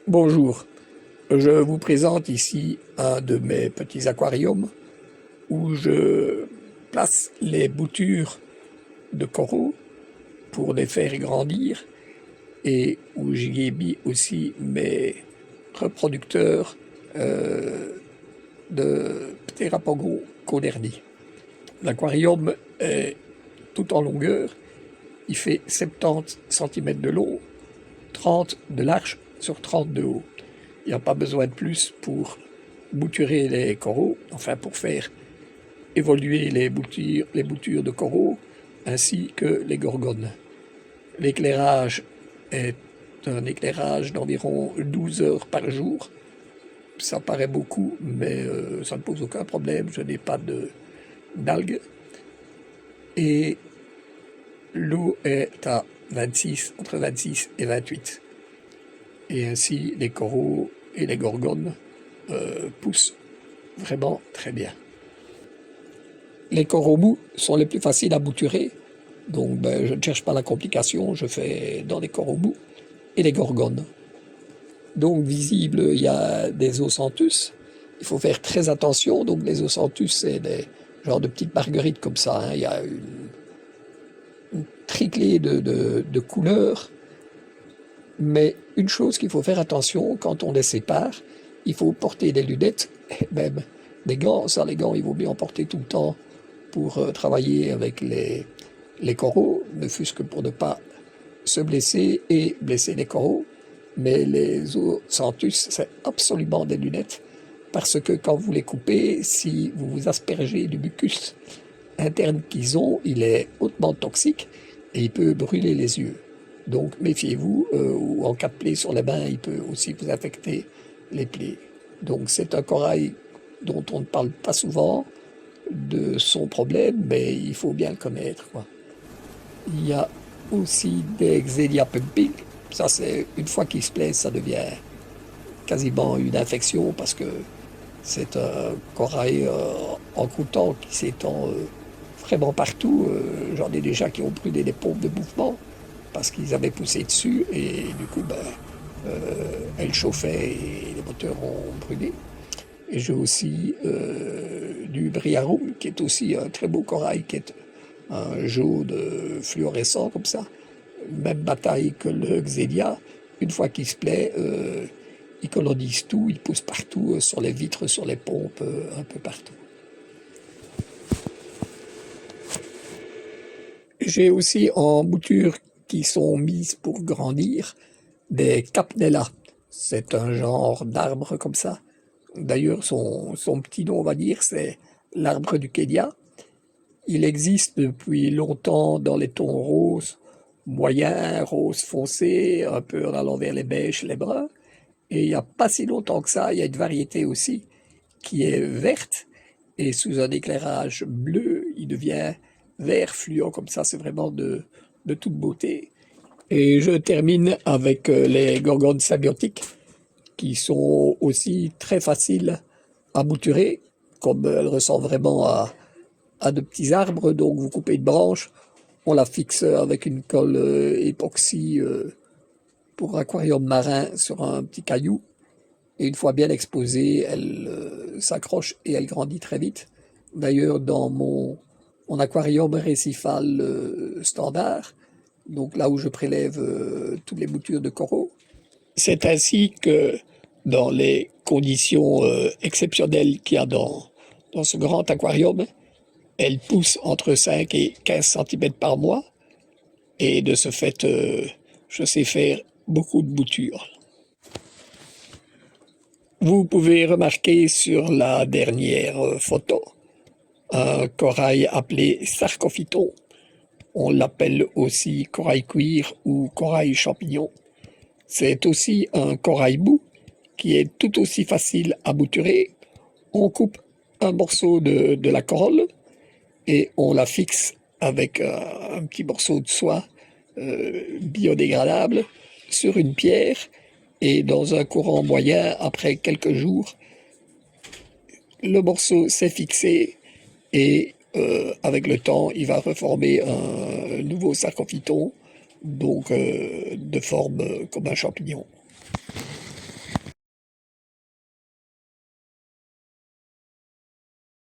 Bonjour, je vous présente ici un de mes petits aquariums où je place les boutures de coraux pour les faire grandir et où j'y ai mis aussi mes reproducteurs de Pterapogon coderni. L'aquarium est tout en longueur, il fait 70 cm de long, 30 de large sur 30 de haut. Il n'y a pas besoin de plus pour bouturer les coraux, enfin pour faire évoluer les boutures de coraux, ainsi que les gorgones. L'éclairage est un éclairage d'environ 12 heures par jour. Ça paraît beaucoup, mais ça ne pose aucun problème, je n'ai pas d'algues. Et l'eau est à entre 26 et 28. Et ainsi, les coraux et les gorgones poussent vraiment très bien. Les coraux mous sont les plus faciles à bouturer, donc je ne cherche pas la complication, je fais dans les coraux mous et les gorgones. Donc visible, il y a des ossanthus, il faut faire très attention, donc les ossanthus c'est des genres de petites marguerites comme ça, hein. Il y a une triclée de couleurs. Mais une chose qu'il faut faire attention quand on les sépare, il faut porter des lunettes, et même des gants. Ça, les gants, il vaut mieux en porter tout le temps pour travailler avec les coraux, ne fût-ce que pour ne pas se blesser et blesser les coraux. Mais les ossanthus, c'est absolument des lunettes, parce que quand vous les coupez, si vous vous aspergez du mucus interne qu'ils ont, il est hautement toxique et il peut brûler les yeux. Donc méfiez-vous, ou en cas de plaie sur les mains, il peut aussi vous affecter les plaies. Donc c'est un corail dont on ne parle pas souvent de son problème, mais il faut bien le connaître, quoi. Il y a aussi des Xenia pumping. Ça, c'est une fois qu'il se plaît, ça devient quasiment une infection parce que c'est un corail en croûtant qui s'étend vraiment partout. J'en ai déjà qui ont brûlé des pompes de mouvement parce qu'ils avaient poussé dessus et du coup, elle chauffait et les moteurs ont brûlé. Et j'ai aussi du Briarum, qui est aussi un très beau corail, qui est un jaune fluorescent comme ça. Même bataille que le Xenia. Une fois qu'il se plaît, il colonise tout, il pousse partout, sur les vitres, sur les pompes, un peu partout. J'ai aussi en bouture qui sont mises pour grandir des Capnella. C'est un genre d'arbre comme ça. D'ailleurs, son petit nom, on va dire, c'est l'arbre du Kenya. Il existe depuis longtemps dans les tons roses moyens, rose foncé, un peu en allant vers les beiges, les bruns. Et il n'y a pas si longtemps que ça, il y a une variété aussi qui est verte. Et sous un éclairage bleu, il devient vert fluo comme ça. C'est vraiment de toute beauté. Et je termine avec les gorgones symbiotiques qui sont aussi très faciles à bouturer, comme elles ressemblent vraiment à de petits arbres. Donc vous coupez une branche, on la fixe avec une colle époxy pour aquarium marin sur un petit caillou. Et une fois bien exposée, elle s'accroche et elle grandit très vite. D'ailleurs, dans mon aquarium récifal standard, donc là où je prélève toutes les boutures de coraux, c'est ainsi que dans les conditions exceptionnelles qu'il y a dans ce grand aquarium, elle pousse entre 5 et 15 cm par mois. Et de ce fait, je sais faire beaucoup de boutures. Vous pouvez remarquer sur la dernière photo un corail appelé Sarcophyton. On l'appelle aussi corail cuir ou corail champignon. C'est aussi un corail mou qui est tout aussi facile à bouturer. On coupe un morceau de la corolle et on la fixe avec un petit morceau de soie biodégradable sur une pierre et dans un courant moyen, après quelques jours, le morceau s'est fixé et avec le temps, il va reformer un nouveau sarcophyton, donc de forme comme un champignon.